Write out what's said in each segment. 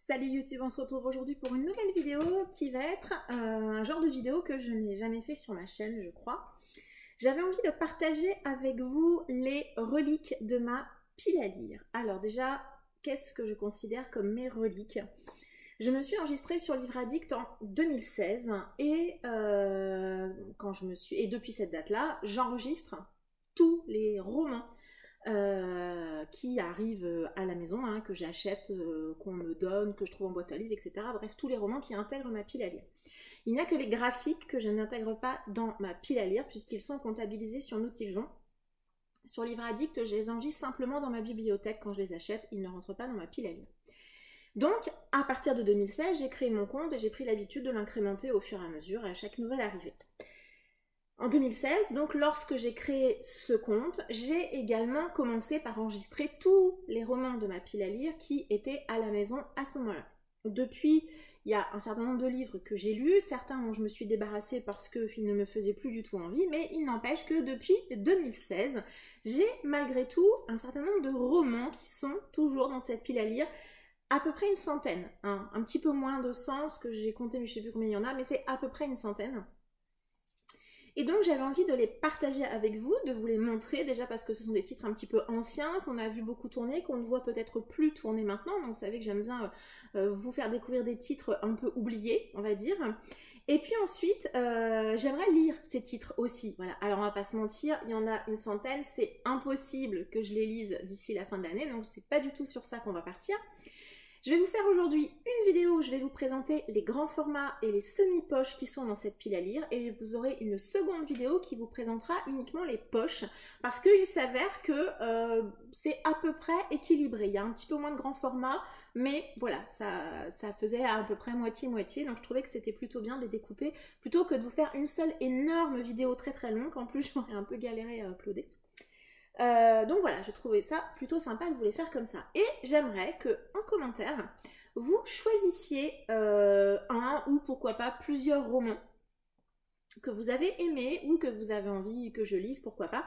Salut YouTube, on se retrouve aujourd'hui pour une nouvelle vidéo qui va être un genre de vidéo que je n'ai jamais fait sur ma chaîne, je crois. J'avais envie de partager avec vous les reliques de ma pile à lire. Alors déjà, qu'est-ce que je considère comme mes reliques? Je me suis enregistrée sur Livre Addict en 2016 et, et depuis cette date-là, j'enregistre tous les romans qui arrivent à la maison, hein, que j'achète, qu'on me donne, que je trouve en boîte à livres, etc. Bref, tous les romans qui intègrent ma pile à lire. Il n'y a que les graphiques que je n'intègre pas dans ma pile à lire puisqu'ils sont comptabilisés sur Notiljon. Sur Livre Addict, je les enregistre simplement dans ma bibliothèque quand je les achète, ils ne rentrent pas dans ma pile à lire. Donc, à partir de 2016, j'ai créé mon compte et j'ai pris l'habitude de l'incrémenter au fur et à mesure à chaque nouvelle arrivée. En 2016, donc lorsque j'ai créé ce compte, j'ai également commencé par enregistrer tous les romans de ma pile à lire qui étaient à la maison à ce moment-là. Depuis, il y a un certain nombre de livres que j'ai lus, certains dont je me suis débarrassée parce qu'ils ne me faisaient plus du tout envie, mais il n'empêche que depuis 2016, j'ai malgré tout un certain nombre de romans qui sont toujours dans cette pile à lire, à peu près une centaine, hein, un petit peu moins de 100, parce que j'ai compté mais je ne sais plus combien il y en a, mais c'est à peu près une centaine. Et donc j'avais envie de les partager avec vous, de vous les montrer, déjà parce que ce sont des titres un petit peu anciens, qu'on a vu beaucoup tourner, qu'on ne voit peut-être plus tourner maintenant, donc vous savez que j'aime bien vous faire découvrir des titres un peu oubliés, on va dire. Et puis ensuite, j'aimerais lire ces titres aussi, voilà. Alors on va pas se mentir, il y en a une centaine, c'est impossible que je les lise d'ici la fin de l'année, donc c'est pas du tout sur ça qu'on va partir. Je vais vous faire aujourd'hui une vidéo où je vais vous présenter les grands formats et les semi-poches qui sont dans cette pile à lire et vous aurez une seconde vidéo qui vous présentera uniquement les poches parce qu'il s'avère que c'est à peu près équilibré. Il y a un petit peu moins de grands formats mais voilà, ça faisait à peu près moitié-moitié donc je trouvais que c'était plutôt bien de les découper plutôt que de vous faire une seule énorme vidéo très très longue. En plus j'aurais un peu galéré à uploader. Donc voilà, j'ai trouvé ça plutôt sympa de vous les faire comme ça. Et j'aimerais que en commentaire, vous choisissiez un ou pourquoi pas plusieurs romans que vous avez aimés ou que vous avez envie que je lise, pourquoi pas.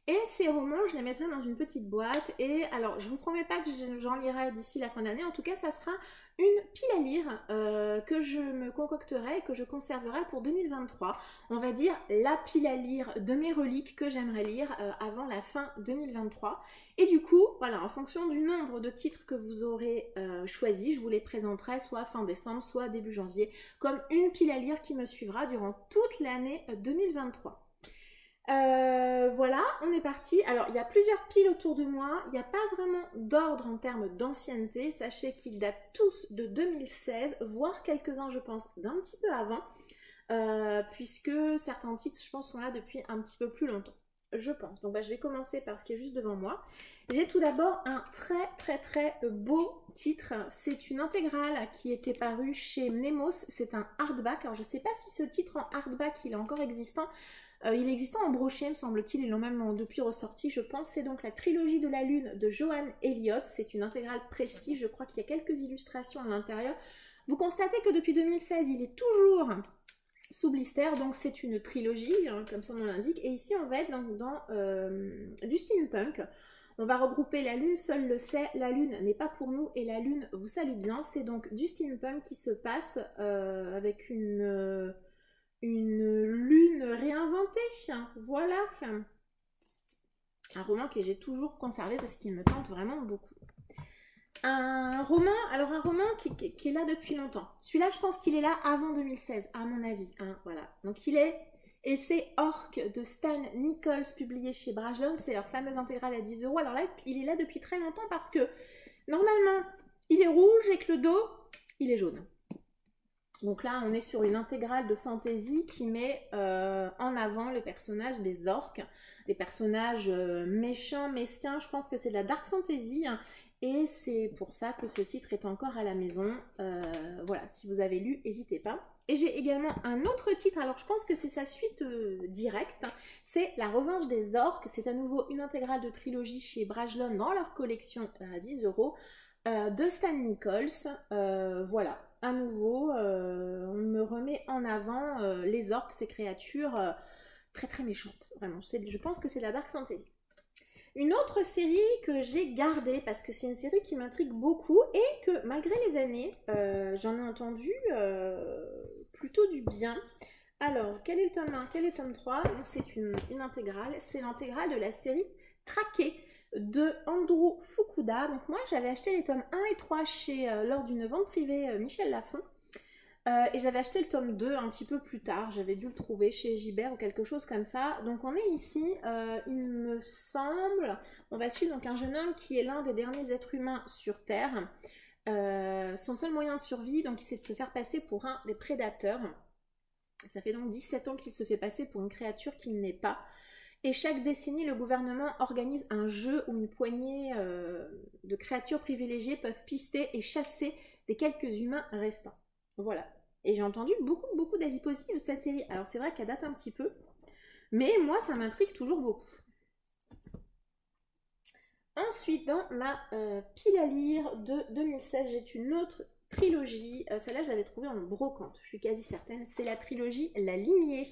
Et ces romans, je les mettrai dans une petite boîte. Et alors, je vous promets pas que j'en lirai d'ici la fin d'année. En tout cas, ça sera une pile à lire que je me concocterai et que je conserverai pour 2023. On va dire la pile à lire de mes reliques que j'aimerais lire avant la fin 2023. Et du coup, voilà, en fonction du nombre de titres que vous aurez choisi, je vous les présenterai soit fin décembre, soit début janvier, comme une pile à lire qui me suivra durant toute l'année 2023. Voilà, on est parti. Alors, il y a plusieurs piles autour de moi. Il n'y a pas vraiment d'ordre en termes d'ancienneté. Sachez qu'ils datent tous de 2016, voire quelques-uns, je pense, d'un petit peu avant, puisque certains titres, je pense, sont là depuis un petit peu plus longtemps. Je pense. Donc, je vais commencer par ce qui est juste devant moi. J'ai tout d'abord un très beau titre. C'est une intégrale qui était parue chez Nemos. C'est un hardback. Alors, je ne sais pas si ce titre en hardback, il est encore existant. Il est existant en brochet, me semble-t-il, ils l'ont même depuis ressorti, je pense. C'est donc la trilogie de la Lune de Joanne Elliott. C'est une intégrale prestige, je crois qu'il y a quelques illustrations à l'intérieur. Vous constatez que depuis 2016, il est toujours sous blister, donc c'est une trilogie, hein, comme son nom l'indique. Et ici, on va être dans du steampunk. On va regrouper la Lune, seul le sait, la Lune n'est pas pour nous et la Lune vous salue bien. C'est donc du steampunk qui se passe avec une lune réinventée, voilà. Un roman que j'ai toujours conservé parce qu'il me tente vraiment beaucoup. Un roman qui est là depuis longtemps. Celui-là, je pense qu'il est là avant 2016, à mon avis. Hein, voilà. Donc il est Essai Orc de Stan Nichols, publié chez Brajlon. C'est leur fameuse intégrale à 10 €. Alors là, il est là depuis très longtemps parce que normalement, il est rouge et que le dos, il est jaune. Donc là, on est sur une intégrale de fantasy qui met en avant le personnage des orques, des personnages méchants, mesquins. Je pense que c'est de la dark fantasy, hein, et c'est pour ça que ce titre est encore à la maison. Voilà, si vous avez lu, n'hésitez pas. Et j'ai également un autre titre, alors je pense que c'est sa suite directe, hein, c'est La Revanche des Orques. C'est à nouveau une intégrale de trilogie chez Brajlon dans leur collection à 10 € de Stan Nichols. Voilà. À nouveau, on me remet en avant les orques, ces créatures très méchantes. Vraiment, je pense que c'est de la dark fantasy. Une autre série que j'ai gardée, parce que c'est une série qui m'intrigue beaucoup et que malgré les années, j'en ai entendu plutôt du bien. Alors, quel est le tome 1? Quel est le tome 3? C'est une intégrale, c'est l'intégrale de la série Traqué de Andrew Fukuda. Donc moi j'avais acheté les tomes 1 et 3 lors d'une vente privée Michel Lafon. Et j'avais acheté le tome 2 un petit peu plus tard, j'avais dû le trouver chez Gibert ou quelque chose comme ça. Donc on est ici, il me semble, on va suivre donc un jeune homme qui est l'un des derniers êtres humains sur Terre. Son seul moyen de survie, donc c'est de se faire passer pour un des prédateurs. Ça fait donc 17 ans qu'il se fait passer pour une créature qu'il n'est pas. Et chaque décennie, le gouvernement organise un jeu où une poignée de créatures privilégiées peuvent pister et chasser des quelques humains restants. Voilà. Et j'ai entendu beaucoup d'avis positifs de cette série. Alors c'est vrai qu'elle date un petit peu, mais moi ça m'intrigue toujours beaucoup. Ensuite, dans ma pile à lire de 2016, j'ai une autre trilogie. Celle-là, je l'avais trouvée en brocante, je suis quasi certaine. C'est la trilogie La Lignée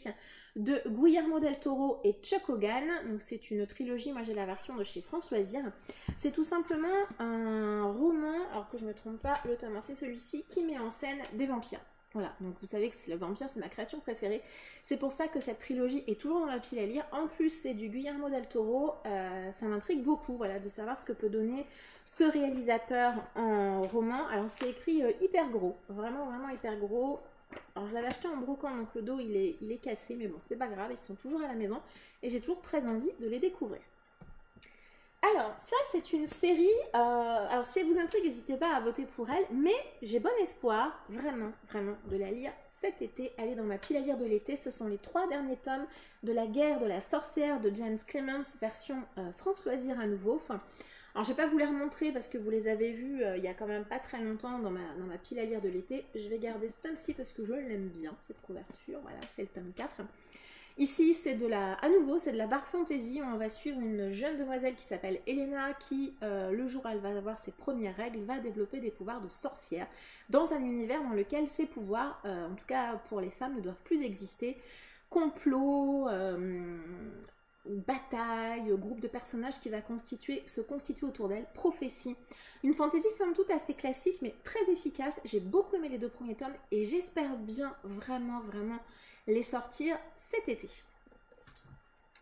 de Guillermo del Toro et Chuck Hogan. Donc c'est une trilogie, moi j'ai la version de chez France Loisirs. C'est tout simplement un roman, alors que je ne me trompe pas, le tome 1 c'est celui-ci, qui met en scène des vampires. Voilà, donc vous savez que le vampire c'est ma créature préférée. C'est pour ça que cette trilogie est toujours dans la pile à lire. En plus c'est du Guillermo del Toro, ça m'intrigue beaucoup voilà, de savoir ce que peut donner ce réalisateur en roman. Alors c'est écrit hyper gros, vraiment hyper gros. Alors je l'avais acheté en brocante, donc le dos il est cassé, mais bon c'est pas grave, ils sont toujours à la maison et j'ai toujours très envie de les découvrir. Alors, ça c'est une série, alors si elle vous intrigue, n'hésitez pas à voter pour elle, mais j'ai bon espoir, vraiment, de la lire cet été. Elle est dans ma pile à lire de l'été, ce sont les 3 derniers tomes de La guerre de la sorcière de James Clemens, version France Loisirs à nouveau. Alors je ne vais pas vous les remontrer parce que vous les avez vus il y a quand même pas très longtemps dans ma pile à lire de l'été. Je vais garder ce tome-ci parce que je l'aime bien, cette couverture, voilà, c'est le tome 4. Ici, c'est à nouveau, c'est de la dark fantasy. On va suivre une jeune demoiselle qui s'appelle Elena qui, le jour où elle va avoir ses premières règles, va développer des pouvoirs de sorcière dans un univers dans lequel ces pouvoirs, en tout cas pour les femmes, ne doivent plus exister. Complot, bataille, groupe de personnages qui va se constituer autour d'elle, prophétie. Une fantaisie somme toute assez classique mais très efficace. J'ai beaucoup aimé les 2 premiers tomes et j'espère bien vraiment les sortir cet été.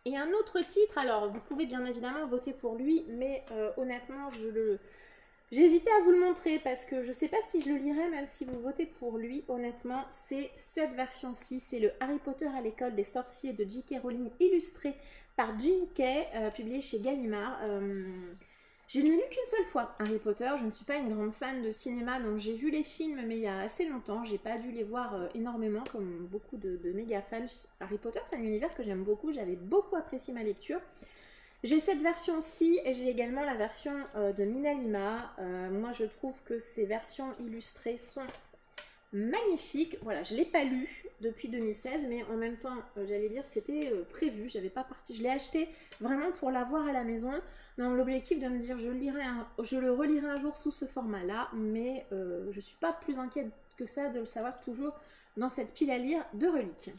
Et un autre titre, alors vous pouvez bien évidemment voter pour lui, mais honnêtement j'hésitais à vous le montrer parce que je ne sais pas si je le lirai même si vous votez pour lui. Honnêtement, c'est cette version-ci, c'est le Harry Potter à l'école des sorciers de J.K. Rowling, illustré par Jim Kay, publié chez Gallimard. Je n'ai lu qu'une seule fois Harry Potter, je ne suis pas une grande fan de cinéma, donc j'ai vu les films mais il y a assez longtemps, j'ai pas dû les voir énormément comme beaucoup de méga fans. Harry Potter c'est un univers que j'aime beaucoup, j'avais beaucoup apprécié ma lecture. J'ai cette version-ci et j'ai également la version de Nina Lima. Moi je trouve que ces versions illustrées sont magnifiques. Voilà, je ne l'ai pas lu depuis 2016, mais en même temps, j'allais dire, c'était prévu, j'avais pas parti. Je l'ai acheté vraiment pour l'avoir à la maison, dans l'objectif de me dire je le relirai un jour sous ce format-là, mais je ne suis pas plus inquiète que ça de le savoir toujours dans cette pile à lire de reliques.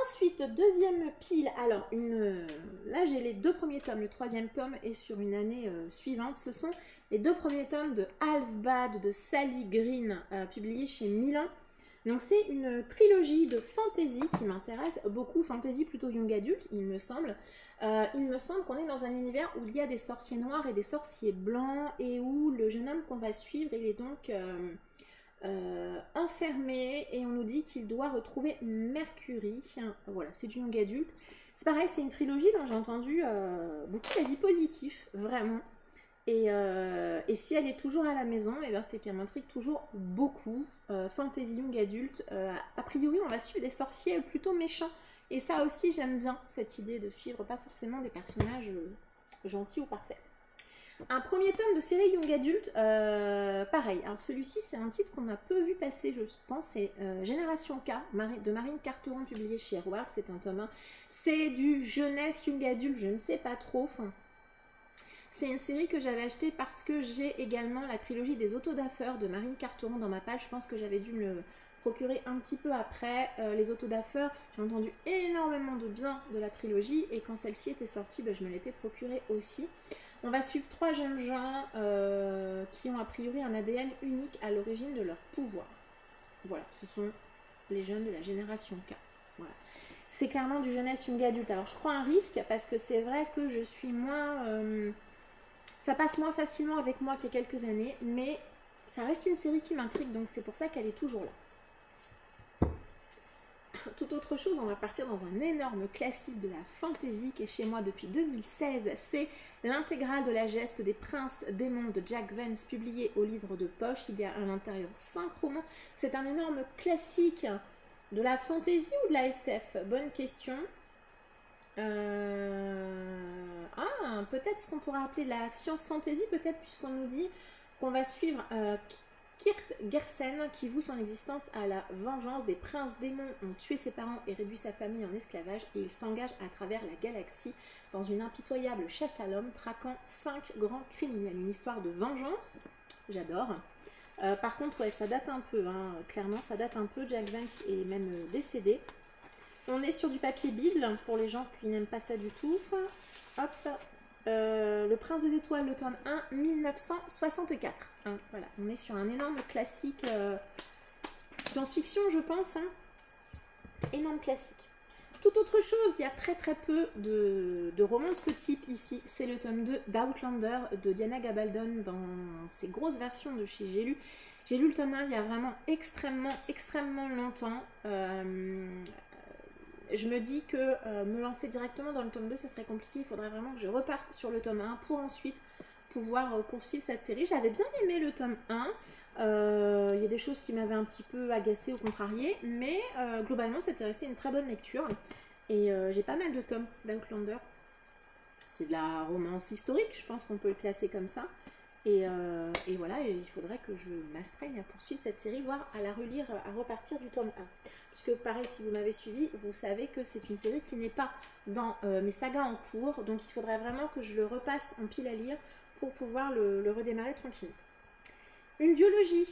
Ensuite, deuxième pile, alors là j'ai les 2 premiers tomes, le 3e tome est sur une année suivante, ce sont les 2 premiers tomes de Half-Bad de Sally Green, publiés chez Milan. Donc c'est une trilogie de fantasy qui m'intéresse beaucoup, fantasy plutôt young adulte il me semble. Il me semble qu'on est dans un univers où il y a des sorciers noirs et des sorciers blancs et où le jeune homme qu'on va suivre, il est donc enfermé et on nous dit qu'il doit retrouver Mercury. Voilà, c'est du young adulte. C'est pareil, c'est une trilogie dont j'ai entendu beaucoup d'avis positifs, vraiment. Et si elle est toujours à la maison, et bien c'est qu'elle m'intrigue toujours beaucoup. Fantasy young adulte, a priori on va suivre des sorciers plutôt méchants. Et ça aussi j'aime bien, cette idée de suivre pas forcément des personnages gentils ou parfaits. Un premier tome de série young adulte, pareil. Alors celui-ci c'est un titre qu'on a peu vu passer, je pense, c'est Génération K de Marine Carteron, publié chez Airwork, c'est un tome 1. C'est du jeunesse young adulte, je ne sais pas trop. C'est une série que j'avais achetée parce que j'ai également la trilogie des autodafeurs de Marine Carteron dans ma page. Je pense que j'avais dû me le procuré un petit peu après les autodafeurs. J'ai entendu énormément de bien de la trilogie et quand celle-ci était sortie, je me l'étais procurée aussi. On va suivre 3 jeunes gens qui ont a priori un ADN unique à l'origine de leur pouvoir. Voilà, ce sont les jeunes de la génération K. Voilà. C'est clairement du jeunesse young adulte. Alors je prends un risque parce que c'est vrai que je suis moins... ça passe moins facilement avec moi qu'il y a quelques années, mais ça reste une série qui m'intrigue, donc c'est pour ça qu'elle est toujours là. Toute autre chose, on va partir dans un énorme classique de la fantasy qui est chez moi depuis 2016. C'est l'intégrale de la geste des princes démons de Jack Vance, publié au livre de poche. Il y a à l'intérieur 5 romans. C'est un énorme classique de la fantasy ou de la SF? Bonne question. Peut-être ce qu'on pourrait appeler de la science fantasy, peut-être, puisqu'on nous dit qu'on va suivre Kirt Gersen qui voue son existence à la vengeance. Des princes démons ont tué ses parents et réduit sa famille en esclavage et il s'engage à travers la galaxie dans une impitoyable chasse à l'homme, traquant 5 grands criminels. Une histoire de vengeance, j'adore. Par contre, ouais, ça date un peu, hein. Clairement ça date un peu, Jack Vance est même décédé. On est sur du papier Bible, pour les gens qui n'aiment pas ça du tout. Hop, Le Prince des Étoiles, le tome 1, 1964. Hein, voilà, on est sur un énorme classique science-fiction, je pense. Hein. Énorme classique. Toute autre chose, il y a très peu de romans de ce type ici. C'est le tome 2 d'Outlander de Diana Gabaldon dans ses grosses versions de chez J'ai lu. J'ai lu le tome 1 il y a vraiment extrêmement longtemps. Je me dis que me lancer directement dans le tome 2, ça serait compliqué. Il faudrait vraiment que je reparte sur le tome 1 pour ensuite pouvoir poursuivre cette série. J'avais bien aimé le tome 1. Il y a des choses qui m'avaient un petit peu agacée ou contrariée, mais globalement, c'était resté une très bonne lecture. Et j'ai pas mal de tomes d'Outlander. C'est de la romance historique, je pense qu'on peut le classer comme ça. Et voilà, il faudrait que je m'astreigne à poursuivre cette série, voire à la relire, à repartir du tome 1. Puisque pareil, si vous m'avez suivi, vous savez que c'est une série qui n'est pas dans mes sagas en cours. Donc il faudrait vraiment que je le repasse en pile à lire pour pouvoir le redémarrer tranquillement. Une duologie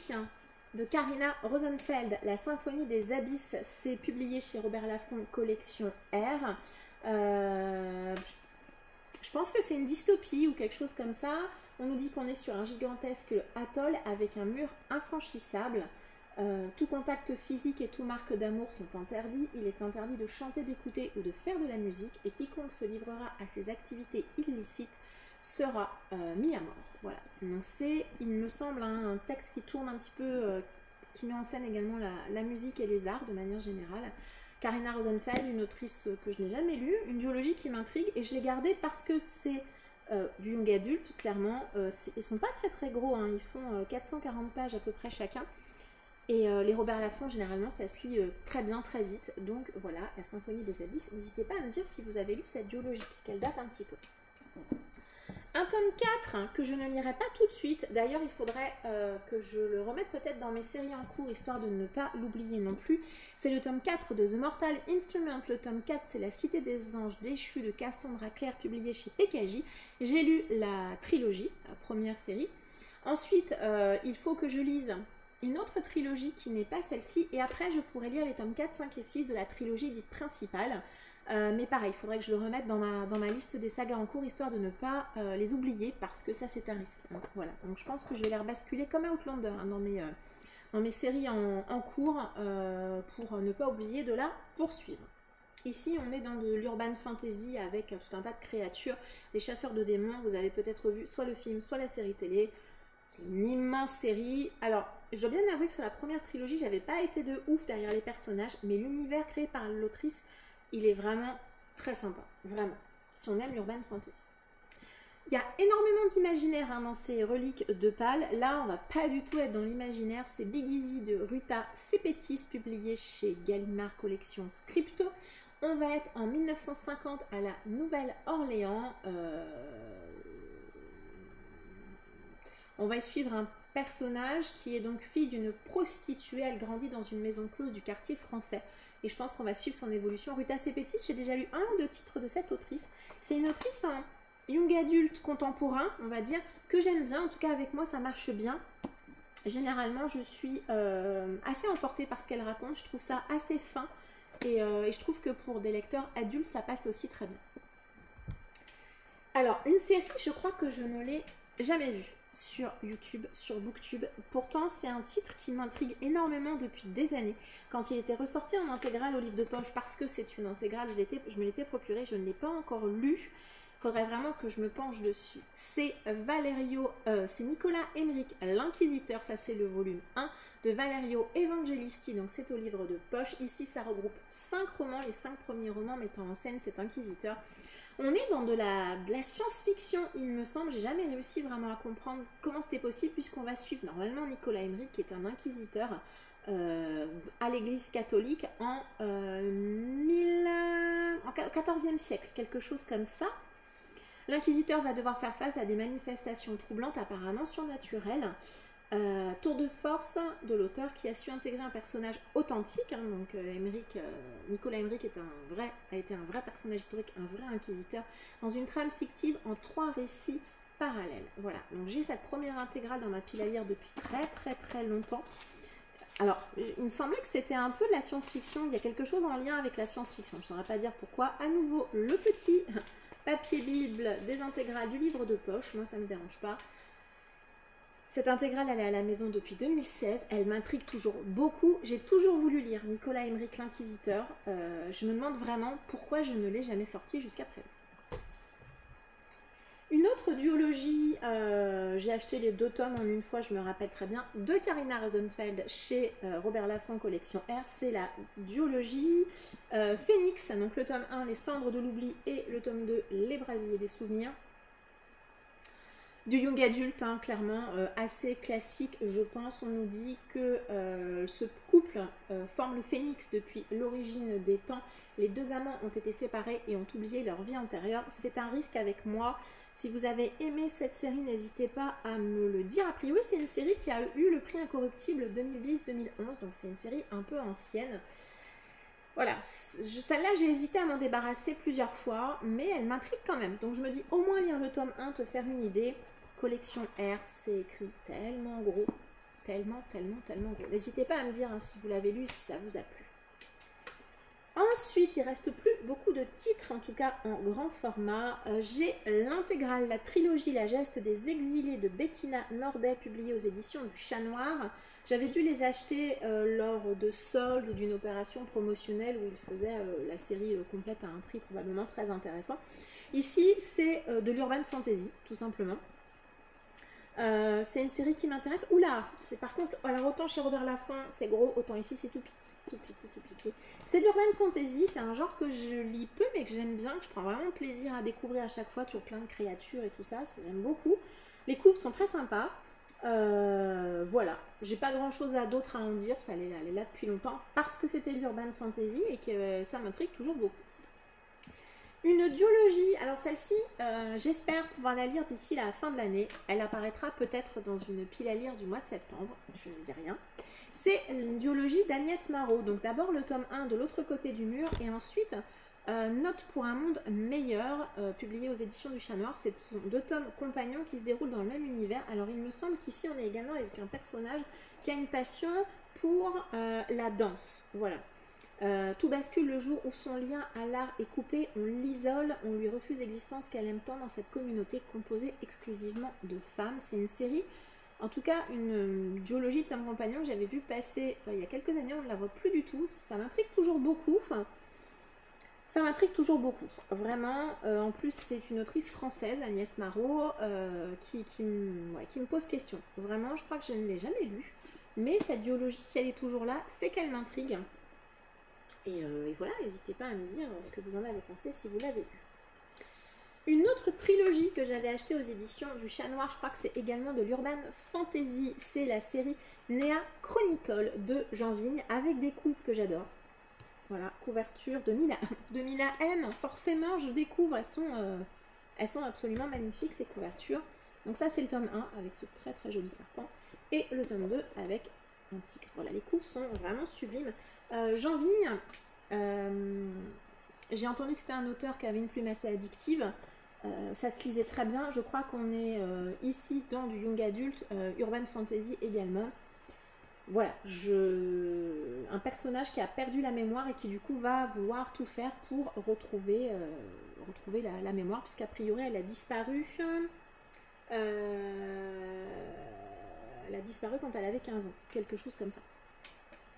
de Carina Rosenfeld, La Symphonie des Abysses, c'est publié chez Robert Laffont, collection R. Je pense que c'est une dystopie ou quelque chose comme ça. On nous dit qu'on est sur un gigantesque atoll avec un mur infranchissable. Tout contact physique et toute marque d'amour sont interdits. Il est interdit de chanter, d'écouter ou de faire de la musique. Et quiconque se livrera à ces activités illicites sera mis à mort. Voilà. Donc c'est, il me semble, un texte qui tourne un petit peu, qui met en scène également la musique et les arts de manière générale. Carina Rosenfeld, une autrice que je n'ai jamais lue, une duologie qui m'intrigue et je l'ai gardée parce que c'est du young adulte, clairement. Ils sont pas très gros, hein. Ils font 440 pages à peu près chacun. Et les Robert Laffont, généralement, ça se lit très bien, très vite. Donc voilà, La Symphonie des Abysses. N'hésitez pas à me dire si vous avez lu cette duologie, puisqu'elle date un petit peu. Un tome 4 hein, que je ne lirai pas tout de suite. D'ailleurs, il faudrait que je le remette peut-être dans mes séries en cours, histoire de ne pas l'oublier non plus. C'est le tome 4 de The Mortal Instrument. Le tome 4, c'est La Cité des Anges déchus de Cassandra Clare, publié chez PKJ. J'ai lu la trilogie, la première série. Ensuite, il faut que je lise une autre trilogie qui n'est pas celle-ci. Et après, je pourrais lire les tomes 4, 5 et 6 de la trilogie dite principale. Mais pareil, il faudrait que je le remette dans ma liste des sagas en cours, histoire de ne pas les oublier, parce que ça c'est un risque. Hein. Voilà. Donc je pense que je vais les rebasculer comme Outlander hein, dans mes séries en cours, pour ne pas oublier de la poursuivre. Ici on est dans de l'urban fantasy avec tout un tas de créatures, des chasseurs de démons. Vous avez peut-être vu soit le film, soit la série télé. C'est une immense série. Alors, je dois bien avouer que sur la première trilogie, j'avais pas été de ouf derrière les personnages, mais l'univers créé par l'autrice, il est vraiment très sympa, vraiment, si on aime l'urban fantasy. Il y a énormément d'imaginaire hein, dans ces reliques de Pâle. Là, on va pas du tout être dans l'imaginaire. C'est Big Easy de Ruta Sepetys, publié chez Gallimard Collection Scripto. On va être en 1950 à la Nouvelle-Orléans. On va y suivre un personnage qui est donc fille d'une prostituée. Elle grandit dans une maison close du quartier français. Et je pense qu'on va suivre son évolution. Ruta Sepetys, j'ai déjà lu un ou deux titres de cette autrice. C'est une autrice hein, young adulte contemporain, on va dire, que j'aime bien. En tout cas, avec moi, ça marche bien. généralement je suis assez emportée par ce qu'elle raconte, je trouve ça assez fin et je trouve que pour des lecteurs adultes ça passe aussi très bien. Alors une série, je crois que je ne l'ai jamais vue sur YouTube, sur Booktube. Pourtant, c'est un titre qui m'intrigue énormément depuis des années. Quand il était ressorti en intégrale au livre de poche, parce que c'est une intégrale, je me l'étais procuré, je ne l'ai pas encore lu. Il faudrait vraiment que je me penche dessus. C'est c'est Nicolas Emmerich, l'Inquisiteur, ça c'est le volume 1 de Valerio Evangelisti, donc c'est au livre de poche. Ici, ça regroupe 5 romans, les 5 premiers romans mettant en scène cet inquisiteur. On est dans de la science-fiction, il me semble. J'ai jamais réussi vraiment à comprendre comment c'était possible, puisqu'on va suivre normalement Nicolas Emmerich, qui est un inquisiteur à l'église catholique en 14e siècle, quelque chose comme ça. L'inquisiteur va devoir faire face à des manifestations troublantes, apparemment surnaturelles. Tour de force de l'auteur qui a su intégrer un personnage authentique, hein, donc Nicolas Emmerich a été un vrai personnage historique, un vrai inquisiteur, dans une trame fictive en 3 récits parallèles. Voilà, donc j'ai cette première intégrale dans ma pile à lire depuis très longtemps. Alors, il me semblait que c'était un peu de la science-fiction, il y a quelque chose en lien avec la science-fiction, je ne saurais pas dire pourquoi. À nouveau, le petit papier bible des intégrales du livre de poche, moi ça ne me dérange pas. Cette intégrale, elle est à la maison depuis 2016, elle m'intrigue toujours beaucoup. J'ai toujours voulu lire Nicolas Emmerich l'Inquisiteur. Je me demande vraiment pourquoi je ne l'ai jamais sorti jusqu'à présent. Une autre duologie, j'ai acheté les 2 tomes en une fois, je me rappelle très bien, de Karina Rosenfeld chez Robert Laffont Collection R. C'est la duologie Phénix, donc le tome 1, Les Cendres de l'Oubli, et le tome 2, Les Brasiers des Souvenirs. Du young adulte, hein, clairement, assez classique, je pense. On nous dit que ce couple forme le phénix depuis l'origine des temps. Les 2 amants ont été séparés et ont oublié leur vie antérieure. C'est un risque avec moi. Si vous avez aimé cette série, n'hésitez pas à me le dire. A priori, c'est une série qui a eu le prix Incorruptible 2010-2011, donc c'est une série un peu ancienne. Voilà, celle-là, j'ai hésité à m'en débarrasser plusieurs fois, mais elle m'intrigue quand même. Donc je me dis, au moins lire le tome 1, te faire une idée. Collection R, c'est écrit tellement gros, tellement gros. N'hésitez pas à me dire hein, si vous l'avez lu, si ça vous a plu. Ensuite, il ne reste plus beaucoup de titres, en tout cas en grand format. J'ai l'intégrale, la trilogie La Geste des Exilés de Bettina Nordet, publiée aux éditions du Chat Noir. J'avais dû les acheter lors de soldes ou d'une opération promotionnelle où ils faisaient la série complète à un prix probablement très intéressant. Ici, c'est de l'urban fantasy, tout simplement. C'est une série qui m'intéresse. Oula, c'est par contre, alors autant chez Robert Laffont c'est gros, autant ici c'est tout petit. C'est de l'urban fantasy, c'est un genre que je lis peu mais que j'aime bien, que je prends vraiment plaisir à découvrir à chaque fois, toujours plein de créatures et tout ça, j'aime beaucoup. Les couves sont très sympas. Voilà, j'ai pas grand chose d'autre à en dire, elle est là depuis longtemps parce que c'était de l'urban fantasy et que ça m'intrigue toujours beaucoup. Une duologie, alors celle-ci, j'espère pouvoir la lire d'ici la fin de l'année. Elle apparaîtra peut-être dans une pile à lire du mois de septembre, je ne dis rien. C'est une duologie d'Agnès Marot. Donc d'abord le tome 1 de l'autre côté du mur et ensuite Note pour un monde meilleur, publié aux éditions du Chat Noir. C'est 2 tomes compagnons qui se déroulent dans le même univers. Alors il me semble qu'ici on est également avec un personnage qui a une passion pour la danse. Voilà. Tout bascule le jour où son lien à l'art est coupé, on l'isole, on lui refuse l'existence qu'elle aime tant dans cette communauté composée exclusivement de femmes. C'est une série, en tout cas une duologie de tomes compagnons que j'avais vu passer il y a quelques années, on ne la voit plus du tout, ça m'intrigue toujours beaucoup. Ça m'intrigue toujours beaucoup, vraiment. En plus, c'est une autrice française, Agnès Marot, qui me pose question. Vraiment, je crois que je ne l'ai jamais lue, mais cette duologie, si elle est toujours là, c'est qu'elle m'intrigue. Et voilà, n'hésitez pas à me dire ce que vous en avez pensé si vous l'avez lu. Une autre trilogie que j'avais achetée aux éditions du Chat Noir, je crois que c'est également de l'urban fantasy, c'est la série Nea Chronicle de Jean Vigne, avec des couves que j'adore. Voilà, couverture de Mila M, forcément je découvre, elles sont absolument magnifiques ces couvertures. Donc ça c'est le tome 1 avec ce très très joli serpent, et le tome 2 avec un tigre. Voilà, les couves sont vraiment sublimes. Jean Vigne, j'ai entendu que c'était un auteur qui avait une plume assez addictive. Ça se lisait très bien. Je crois qu'on est ici dans du young adulte, urban fantasy également. Voilà, un personnage qui a perdu la mémoire et qui du coup va vouloir tout faire pour retrouver la mémoire, puisqu'a priori elle a disparu. Elle a disparu quand elle avait 15 ans, quelque chose comme ça.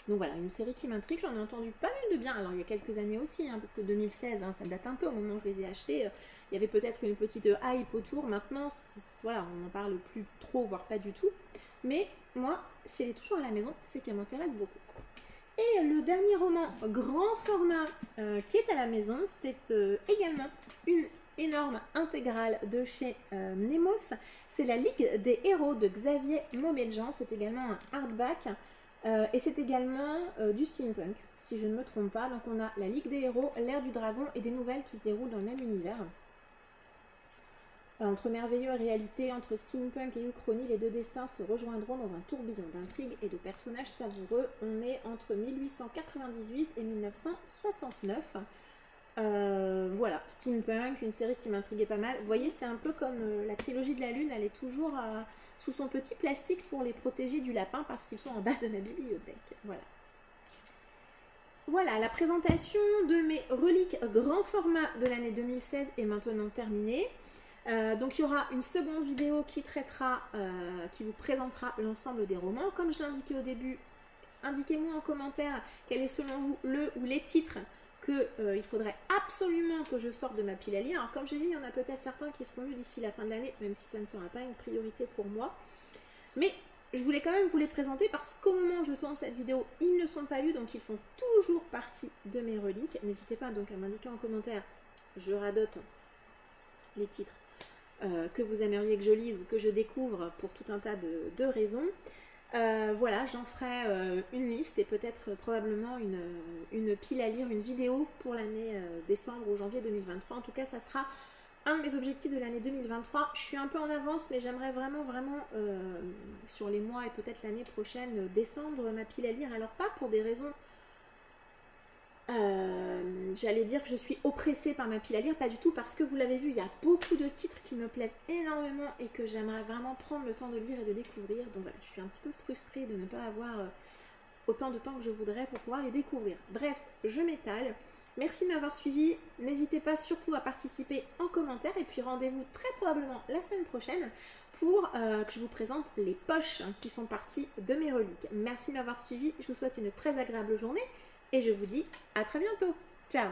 Donc voilà, une série qui m'intrigue, j'en ai entendu pas mal de bien. Alors il y a quelques années aussi, hein, parce que 2016, hein, ça date un peu au moment où je les ai achetés. Il y avait peut-être une petite hype autour. Maintenant, voilà, on n'en parle plus trop, voire pas du tout. Mais moi, si elle est toujours à la maison, c'est qu'elle m'intéresse beaucoup. Et le dernier roman grand format qui est à la maison, c'est également une énorme intégrale de chez Nemos. C'est la Ligue des héros de Xavier Maumedjan. C'est également un hardback et c'est également du steampunk, si je ne me trompe pas. Donc on a la Ligue des héros, l'ère du dragon et des nouvelles qui se déroulent dans le même univers. Entre merveilleux et réalité, entre steampunk et uchronie, les deux destins se rejoindront dans un tourbillon d'intrigues et de personnages savoureux. On est entre 1898 et 1969. Voilà, steampunk, une série qui m'intriguait pas mal. Vous voyez, c'est un peu comme la trilogie de la Lune, elle est toujours sous son petit plastique pour les protéger du lapin parce qu'ils sont en bas de ma bibliothèque. Voilà. Voilà, la présentation de mes reliques grand format de l'année 2016 est maintenant terminée. Donc il y aura une seconde vidéo qui traitera, qui vous présentera l'ensemble des romans. Comme je l'ai indiqué au début, indiquez-moi en commentaire quel est selon vous le ou les titres qu'il faudrait absolument que je sorte de ma pile à lire. Alors comme je dis, il y en a peut-être certains qui seront lus d'ici la fin de l'année, même si ça ne sera pas une priorité pour moi. Mais je voulais quand même vous les présenter parce qu'au moment où je tourne cette vidéo, ils ne sont pas lus, donc ils font toujours partie de mes reliques. N'hésitez pas donc à m'indiquer en commentaire, je radote les titres que vous aimeriez que je lise ou que je découvre pour tout un tas de raisons. Voilà, j'en ferai une liste et peut-être probablement une pile à lire, une vidéo pour l'année décembre ou janvier 2023. En tout cas, ça sera un de mes objectifs de l'année 2023. Je suis un peu en avance, mais j'aimerais vraiment sur les mois et peut-être l'année prochaine descendre ma pile à lire. Alors pas pour des raisons... j'allais dire que je suis oppressée par ma pile à lire, pas du tout, parce que vous l'avez vu, il y a beaucoup de titres qui me plaisent énormément et que j'aimerais vraiment prendre le temps de lire et de découvrir. Donc voilà, je suis un petit peu frustrée de ne pas avoir autant de temps que je voudrais pour pouvoir les découvrir. Bref, je m'étale. Merci de m'avoir suivi. N'hésitez pas surtout à participer en commentaire et puis rendez-vous très probablement la semaine prochaine pour que je vous présente les poches qui font partie de mes reliques. Merci de m'avoir suivi. Je vous souhaite une très agréable journée. Et je vous dis à très bientôt. Ciao!